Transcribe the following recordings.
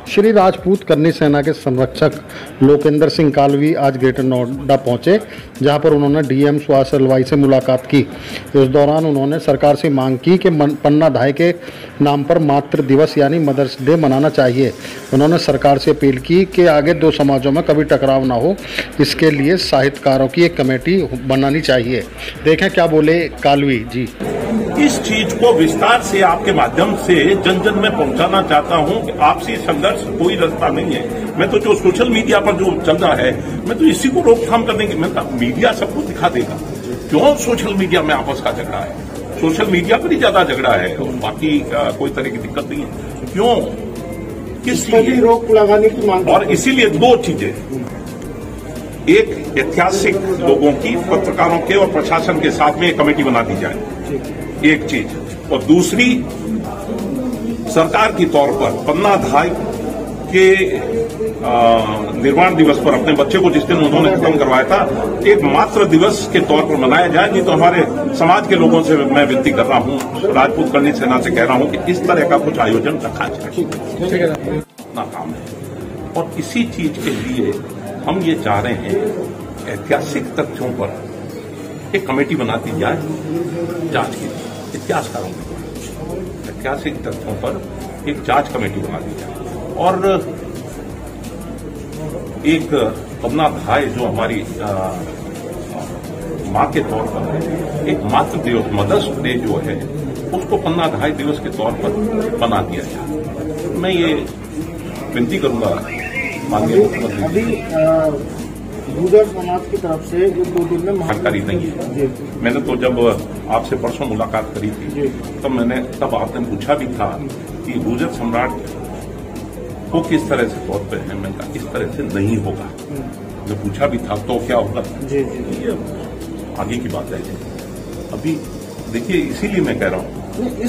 श्री राजपूत करनी सेना के संरक्षक लोकेंद्र सिंह कालवी आज ग्रेटर नोएडा पहुंचे, जहां पर उन्होंने डीएम सुहास अहलवाई से मुलाकात की। इस दौरान उन्होंने सरकार से मांग की कि पन्ना धाय के नाम पर मातृ दिवस यानी मदर्स डे मनाना चाहिए। उन्होंने सरकार से अपील की कि आगे दो समाजों में कभी टकराव ना हो, इसके लिए साहित्यकारों की एक कमेटी बनानी चाहिए। देखें क्या बोले कालवी जी। इस चीज को विस्तार से आपके माध्यम से जन जन में पहुंचाना चाहता हूं कि आपसी संघर्ष कोई रास्ता नहीं है। मैं तो जो सोशल मीडिया पर जो चल रहा है, मैं तो इसी को रोकथाम करने की, मैं मीडिया सबको दिखा देगा। क्यों सोशल मीडिया में आपस का झगड़ा है? सोशल मीडिया पर ही ज्यादा झगड़ा है और बाकी कोई तरह की दिक्कत नहीं है। क्यों, किस लिए रोक लगाने की मांग? और इसीलिए दो चीजें, एक ऐतिहासिक लोगों की, पत्रकारों के और प्रशासन के साथ में एक कमेटी बना दी जाए, एक चीज। और दूसरी, सरकार की तौर पर पन्ना धाय के निर्माण दिवस पर अपने बच्चे को जिस दिन उन्होंने खत्म करवाया था, एक मातृ दिवस के तौर पर मनाया जाए। नहीं तो हमारे समाज के लोगों से मैं विनती कर रहा हूं, राजपूत करनी सेना से कह रहा हूं कि इस तरह का कुछ आयोजन रखा जाए। नाकाम है। और इसी चीज के लिए हम ये चाह रहे हैं, ऐतिहासिक तथ्यों पर एक कमेटी बना दी जाए जांच की, इतिहासकारों की ऐतिहासिक तथ्यों पर एक जांच कमेटी बना दी जाए। और एक पन्ना धाय जो हमारी मां के तौर पर है, एक मातृ दिवस, मदर्स डे जो है, उसको पन्ना धाय दिवस के तौर पर बना दिया जाए। मैं ये विनती करूंगा माननीय मुख्यमंत्री। गुर्जर समाज की तरफ से जो 2 दिन में जानकारी नहीं है। मैंने तो जब आपसे परसों मुलाकात करी थी, तब आपने पूछा भी था कि गुर्जर सम्राट को किस तरह से तौर पे है। मैंने कहा इस तरह से नहीं होगा। मैं पूछा भी था तो क्या होगा, ये आगे की बात है। अभी देखिए, इसीलिए मैं कह रहा हूँ,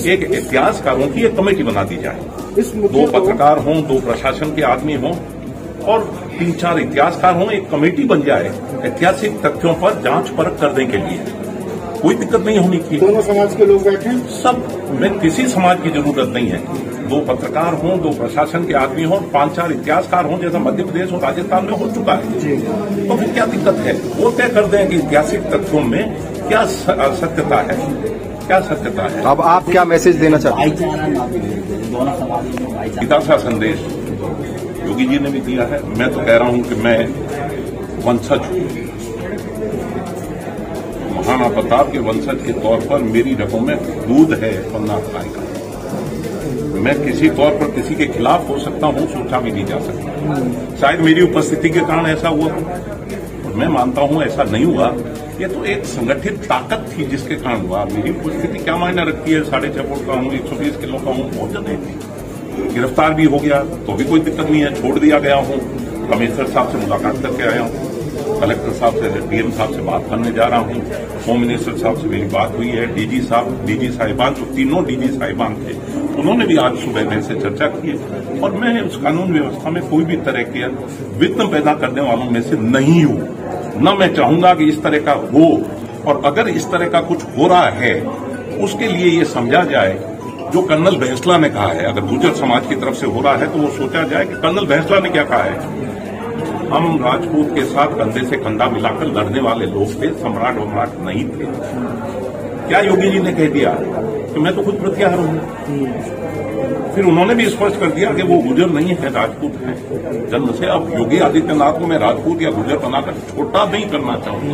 एक इतिहासकारों की एक कमेटी बना दी जाए। 2 पत्रकार हों, 2 प्रशासन के आदमी हों और 3-4 इतिहासकार हों, एक कमेटी बन जाए ऐतिहासिक तथ्यों पर जांच परख करने के लिए। कोई दिक्कत नहीं होनी चाहिए। दोनों समाज के लोग बैठे सब, में किसी समाज की जरूरत नहीं है। 2 पत्रकार हों, 2 प्रशासन के आदमी हों, 5-4 इतिहासकार हों, जैसा मध्य प्रदेश और राजस्थान में हो चुका है। तो फिर क्या दिक्कत है? वो तय कर दें कि ऐतिहासिक तथ्यों में क्या सत्यता है, क्या सत्यता है। अब आप क्या मैसेज देना चाहते हैं? सीधा सा संदेश योगी जी ने भी दिया है। मैं तो कह रहा हूं कि मैं वंशज हूं, महाराणा प्रताप के वंशज के तौर पर मेरी रगों में दूध है पन्ना धाय का। मैं किसी तौर पर किसी के खिलाफ हो सकता हूं, सोचा भी नहीं जा सकता। शायद मेरी उपस्थिति के कारण ऐसा हुआ, और मैं मानता हूं ऐसा नहीं हुआ। ये तो एक संगठित ताकत थी जिसके कारण हुआ। मेरी उपस्थिति क्या मायने रखती है? 6.5 फुट का हूं, 120 किलो का हूं, बहुत ज्यादा थी। गिरफ्तार भी हो गया तो भी कोई दिक्कत नहीं है, छोड़ दिया गया हूं। कमिश्नर साहब से मुलाकात करके आया हूं, कलेक्टर साहब से, डीएम साहब से बात करने जा रहा हूं, होम मिनिस्टर साहब से मेरी बात हुई है, डीजी साहिबान, जो तीनों डीजी साहिबान थे, उन्होंने भी आज सुबह मेरे से चर्चा की है। और मैं उस कानून व्यवस्था में कोई भी तरह के विघ्न पैदा करने वालों में से नहीं हूं, न मैं चाहूंगा कि इस तरह का हो। और अगर इस तरह का कुछ हो रहा है, उसके लिए ये समझा जाए जो कर्नल बैंसला ने कहा है। अगर गुर्जर समाज की तरफ से हो रहा है तो वो सोचा जाए कि कर्नल बैंसला ने क्या कहा है। हम राजपूत के साथ कंधे से कंधा मिलाकर लड़ने वाले लोग थे, सम्राट वम्राट नहीं थे। क्या योगी जी ने कह दिया कि मैं तो खुद प्रत्याहार हूं। फिर उन्होंने भी स्पष्ट कर दिया कि वो गुर्जर नहीं है, राजपूत है जन्म से। अब योगी आदित्यनाथ को मैं राजपूत या गुर्जर बनाकर छोटा नहीं करना चाहूंगा।